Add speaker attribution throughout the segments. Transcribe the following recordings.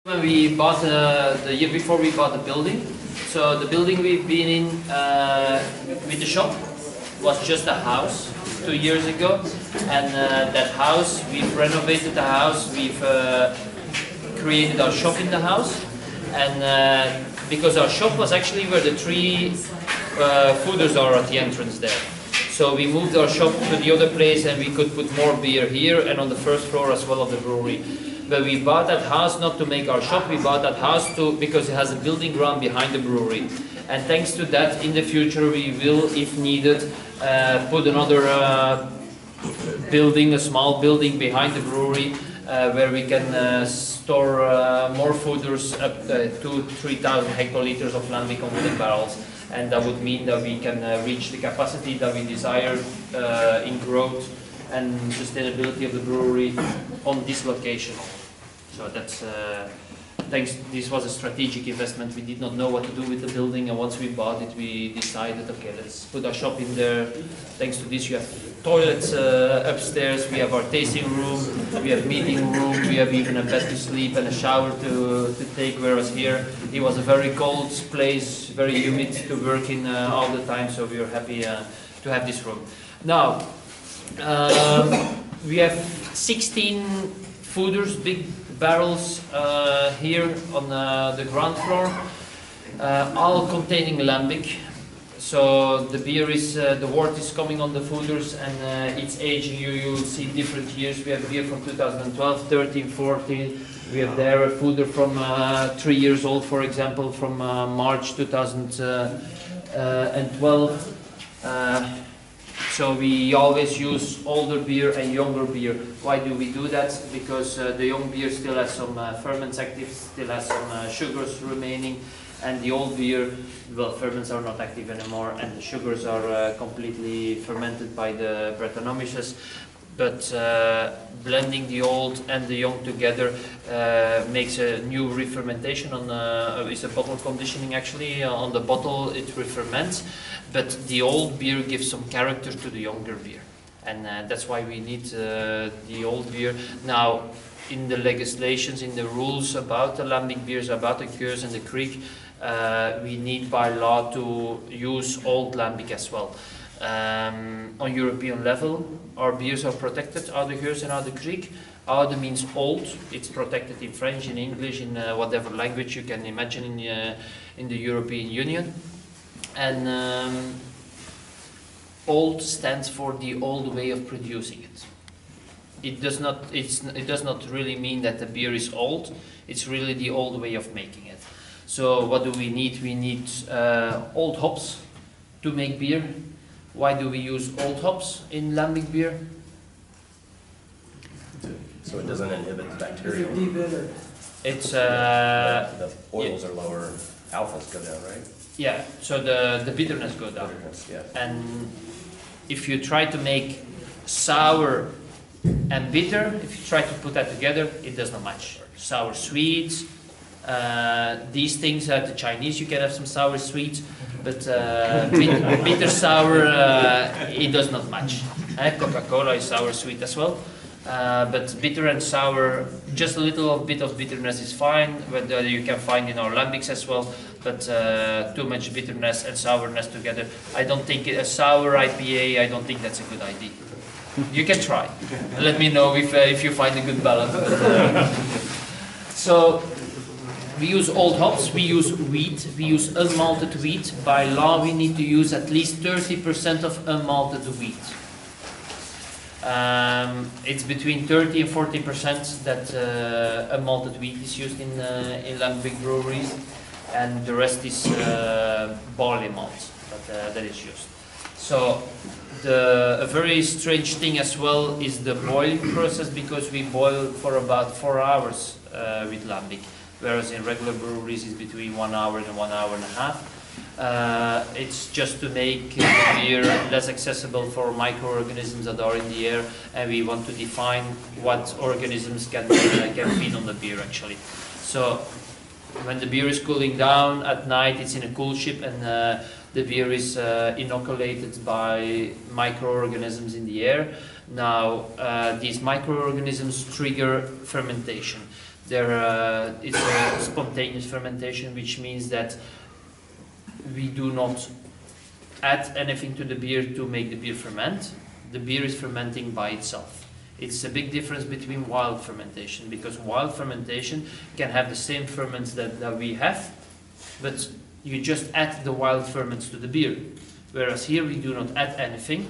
Speaker 1: When we bought the year before, we bought the building. So the building we've been in with the shop was just a house 2 years ago, and that house, we've renovated the house, we've created our shop in the house, and because our shop was actually where the three fooders are at the entrance there. So we moved our shop to the other place, and we could put more beer here and on the first floor as well of the brewery. But we bought that house not to make our shop, we bought that house because it has a building ground behind the brewery. And thanks to that, in the future we will, if needed, put another building, a small building behind the brewery, where we can store more fooders, up to 2,000-3,000 hectoliters of Lambic on wooden barrels. And that would mean that we can reach the capacity that we desire in growth and sustainability of the brewery on this location. So that's this was a strategic investment. We did not know what to do with the building, and once we bought it, we decided, okay, let's put our shop in there. Thanks to this, you have toilets upstairs, we have our tasting room, we have meeting room, we have even a bed to sleep and a shower to take, whereas here it was a very cold place, very humid to work in all the time, so we were happy to have this room. Now, we have 16 fooders, big barrels here on the ground floor, all containing Lambic. So the beer is, the wort is coming on the fooders, and it's aging. You will see different years. We have beer from 2012, 13, 14. We have there a fooder from 3 years old, for example, from March 2012. So we always use older beer and younger beer. Why do we do that? Because the young beer still has some ferments active, still has some sugars remaining, and the old beer, well, ferments are not active anymore, and the sugars are completely fermented by the Brettanomyces. But blending the old and the young together makes a new re-fermentation on it's a bottle conditioning actually. On the bottle it re-ferments, but the old beer gives some character to the younger beer, and that's why we need the old beer. Now, in the legislations, in the rules about the Lambic beers, about the Geuze and the Kriek, we need by law to use old Lambic as well. On European level, our beers are protected, Oud Beersel and Oud Kriek. Oud means old, it's protected in French, in English, in whatever language you can imagine in the European Union. And old stands for the old way of producing it. It does not really mean that the beer is old, it's really the old way of making it. So what do we need? We need old hops to make beer. Why do we use old hops in Lambic beer?
Speaker 2: So it doesn't inhibit the bacteria.
Speaker 1: It's
Speaker 2: the oils are lower, alphas go down, right?
Speaker 1: Yeah, so the bitterness goes down.
Speaker 2: Yeah.
Speaker 1: And if you try to make sour and bitter, if you try to put that together, it does not match. Sour sweets, these things at the Chinese, you can have some sour sweets, but bitter sour, it does not match. Coca-Cola is sour sweet as well, but bitter and sour, just a little bit of bitterness is fine, but you can find in our Lambics as well, but too much bitterness and sourness together, I don't think a sour IPA, I don't think that's a good idea. You can try. Let me know if you find a good balance. So we use old hops, we use wheat, we use unmalted wheat. By law we need to use at least 30% of unmalted wheat. It's between 30 and 40% that unmalted wheat is used in Lambic breweries, and the rest is barley malt that is used. So a very strange thing as well is the boiling process, because we boil for about 4 hours with Lambic, whereas in regular breweries it's between 1 hour and 1 hour and a half. It's just to make the beer less accessible for microorganisms that are in the air, and we want to define what organisms can feed on the beer actually. So when the beer is cooling down at night, it's in a cool ship, and the beer is inoculated by microorganisms in the air. Now, these microorganisms trigger fermentation. It's a spontaneous fermentation, which means that we do not add anything to the beer to make the beer ferment. The beer is fermenting by itself. It's a big difference between wild fermentation, because wild fermentation can have the same ferments that we have, but you just add the wild ferments to the beer. Whereas here we do not add anything,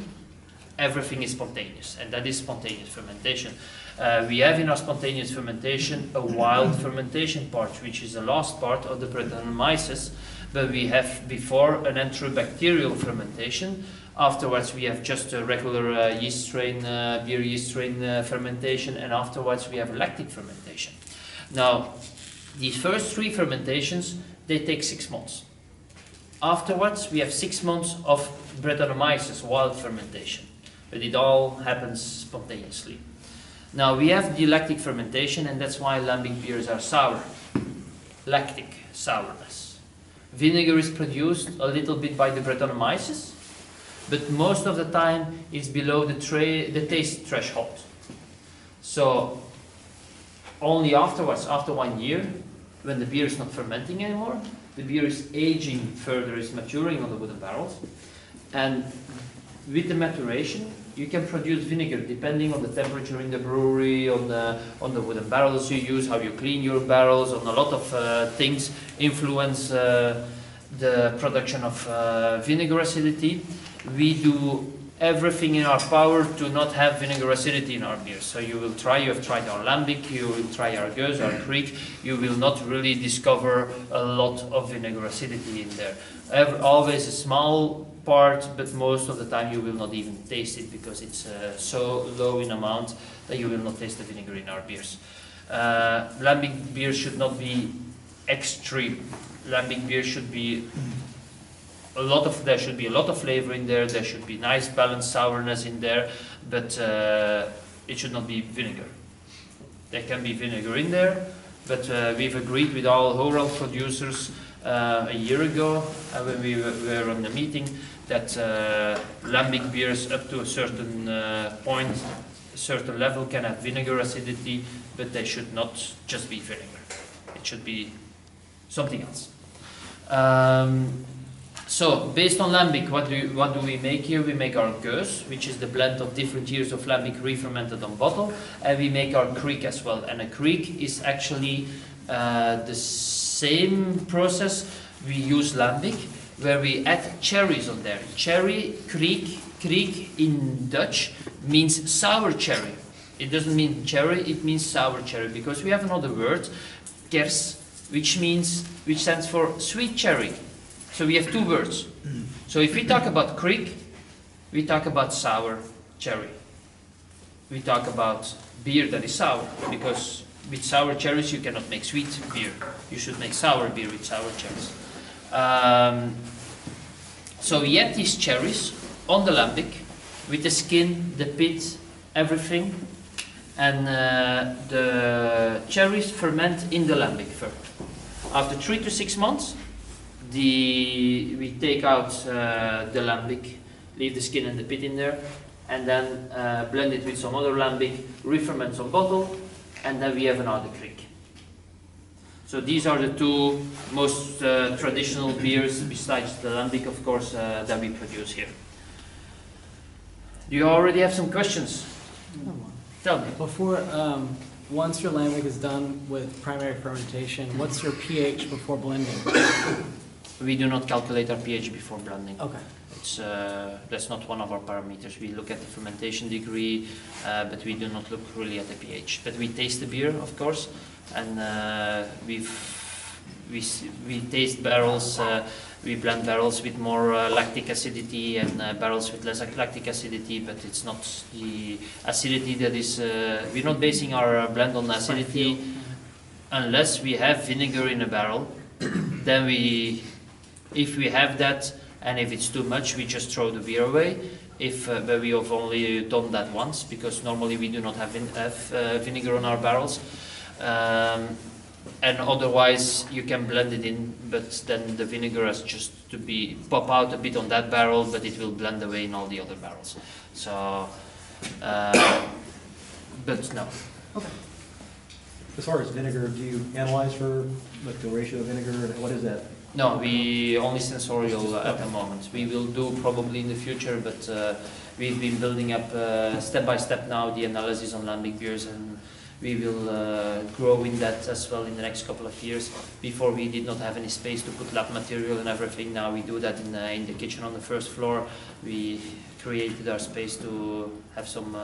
Speaker 1: everything is spontaneous, and that is spontaneous fermentation. We have in our spontaneous fermentation a wild fermentation part, which is the last part of the Brettanomyces, but we have before an enterobacterial fermentation. Afterwards we have just a regular yeast strain, beer yeast strain fermentation, and afterwards we have lactic fermentation. Now, these first 3 fermentations, they take 6 months. Afterwards we have 6 months of Brettanomyces wild fermentation, but it all happens spontaneously. Now we have the lactic fermentation, and that's why lambic beers are sour. Lactic sourness. Vinegar is produced a little bit by the Brettanomyces, but most of the time it's below the taste threshold. So only afterwards, after 1 year, when the beer is not fermenting anymore, the beer is aging further, is maturing on the wooden barrels, and with the maturation you can produce vinegar depending on the temperature in the brewery, on the wooden barrels you use, how you clean your barrels, on a lot of things influence the production of vinegar acidity. We do everything in our power to not have vinegar acidity in our beers. So you have tried our Lambic, you will try our Geuze or Kriek, you will not really discover a lot of vinegar acidity in there. Always a small part, but most of the time you will not even taste it, because it's so low in amount that you will not taste the vinegar in our beers. Lambic beer should not be extreme. Lambic beer should be there should be a lot of flavor in there, there should be nice balanced sourness in there, but it should not be vinegar. There can be vinegar in there, but we've agreed with all oral producers a year ago when we were on the meeting that lambic beers up to a certain point, a certain level, can have vinegar acidity, but they should not just be vinegar. It should be something else. So, based on Lambic, what do we make here? We make our Geuze, which is the blend of different years of Lambic re-fermented on bottle, and we make our Kriek as well. And a Kriek is actually the same process we use Lambic, where we add cherries on there. Cherry, Kriek in Dutch means sour cherry. It doesn't mean cherry, it means sour cherry, because we have another word, kers, which stands for sweet cherry. So we have 2 words. So if we talk about Kriek, we talk about sour cherry. We talk about beer that is sour, because with sour cherries you cannot make sweet beer. You should make sour beer with sour cherries. So we add these cherries on the Lambic with the skin, the pit, everything, and the cherries ferment in the Lambic first. After 3 to 6 months, we take out the Lambic, leave the skin and the pit in there, and then blend it with some other Lambic, re-ferment some bottle, and then we have another Kriek. So these are the 2 most traditional beers, besides the Lambic, of course, that we produce here. Do you already have some questions? Tell me.
Speaker 3: Before, once your lambic is done with primary fermentation, what's your pH before blending?
Speaker 1: We do not calculate our pH before blending.
Speaker 3: Okay.
Speaker 1: That's not one of our parameters. We look at the fermentation degree, but we do not look really at the pH. But we taste the beer, of course, and we taste barrels. We blend barrels with more lactic acidity and barrels with less lactic acidity, but it's not the acidity that is. We're not basing our blend on acidity unless we have vinegar in a barrel. Then if we have that, and if it's too much, we just throw the beer away. But we have only done that once, because normally we do not have vinegar on our barrels. And otherwise you can blend it in, but then the vinegar has just to pop out a bit on that barrel, but it will blend away in all the other barrels. So, but no.
Speaker 3: Okay.
Speaker 4: As far as vinegar, do you analyze for like the ratio of vinegar, and what is that?
Speaker 1: No, we only sensorial at the moment. We will do probably in the future, but we've been building up step by step now the analysis on lambic beers, and we will grow in that as well in the next couple of years. Before we did not have any space to put lab material and everything. Now we do that in the kitchen on the first floor. We created our space to have some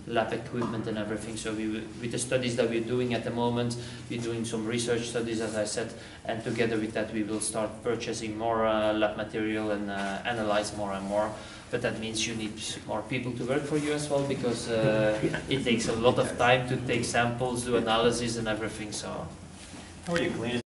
Speaker 1: lab equipment and everything. So with the studies that we're doing at the moment, we're doing some research studies, as I said, and together with that we will start purchasing more lab material and analyze more and more. But that means you need more people to work for you as well, because it takes a lot of time to take samples, do analysis and everything. So.
Speaker 2: How are you cleaning?